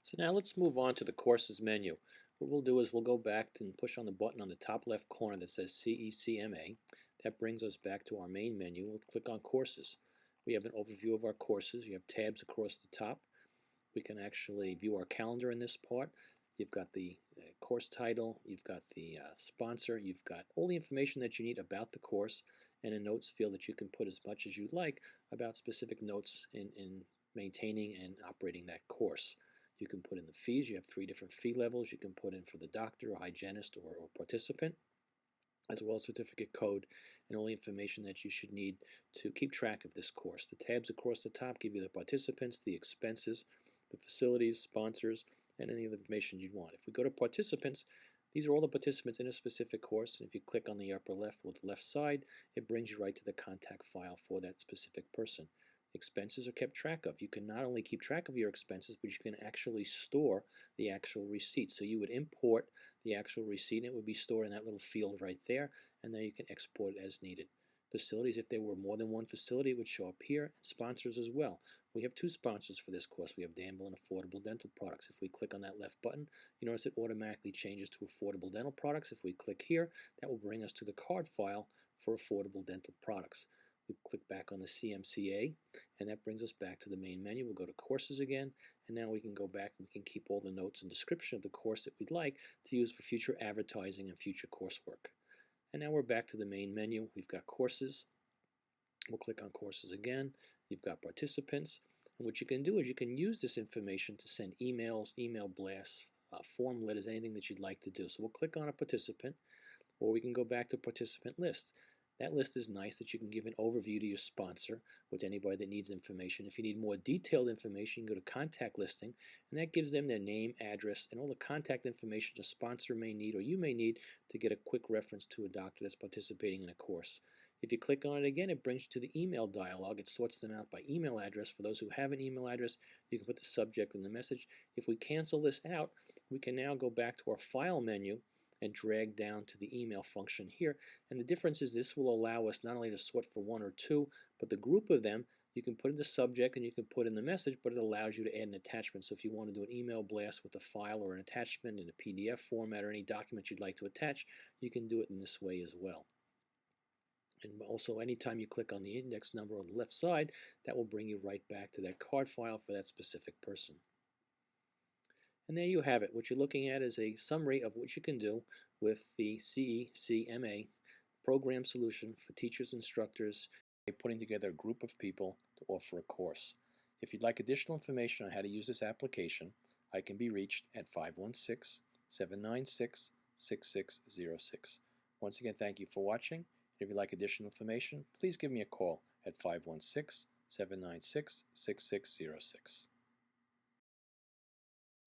So now let's move on to the courses menu. What we'll do is we'll go back and push on the button on the top left corner that says CECMA. That brings us back to our main menu. We'll click on courses. We have an overview of our courses. You have tabs across the top. We can actually view our calendar in this part. You've got the course title, you've got the sponsor, you've got all the information that you need about the course, and a notes field that you can put as much as you like about specific notes in maintaining and operating that course. You can put in the fees. You have 3 different fee levels. You can put in for the doctor, or hygienist, or participant, as well as certificate code and all the information that you should need to keep track of this course. The tabs across the top give you the participants, the expenses, the facilities, sponsors, and any of the information you want. If we go to participants, these are all the participants in a specific course. And if you click on the upper left with the left side, it brings you right to the contact file for that specific person. Expenses are kept track of. You can not only keep track of your expenses, but you can actually store the actual receipt. So you would import the actual receipt, and it would be stored in that little field right there, and then you can export it as needed. Facilities, if there were more than one facility, it would show up here, and sponsors as well. We have 2 sponsors for this course. We have Danville and Affordable Dental Products. If we click on that left button, you notice it automatically changes to Affordable Dental Products. If we click here, that will bring us to the card file for Affordable Dental Products. We click back on the CMCA, and that brings us back to the main menu. We'll go to courses again, and now we can go back and we can keep all the notes and description of the course that we'd like to use for future advertising and future coursework. And now we're back to the main menu. We've got courses. We'll click on courses again. You've got participants, and what you can do is you can use this information to send emails, email blasts, form letters, anything that you'd like to do. So we'll click on a participant, or we can go back to participant list. That list is nice that you can give an overview to your sponsor or to anybody that needs information. If you need more detailed information, you can go to contact listing, and that gives them their name, address, and all the contact information the sponsor may need or you may need to get a quick reference to a doctor that's participating in a course. If you click on it again, it brings you to the email dialog. It sorts them out by email address. For those who have an email address, you can put the subject in the message. If we cancel this out, we can now go back to our file menu and drag down to the email function here. And the difference is this will allow us not only to sort for 1 or 2, but the group of them you can put in the subject and you can put in the message, but it allows you to add an attachment. So if you want to do an email blast with a file or an attachment in a PDF format or any document you'd like to attach, you can do it in this way as well. And also, anytime you click on the index number on the left side, that will bring you right back to that card file for that specific person. And there you have it. What you're looking at is a summary of what you can do with the CECMA program solution for teachers, instructors, putting together a group of people to offer a course. If you'd like additional information on how to use this application, I can be reached at 516-796-6606. Once again, thank you for watching. And if you'd like additional information, please give me a call at 516-796-6606.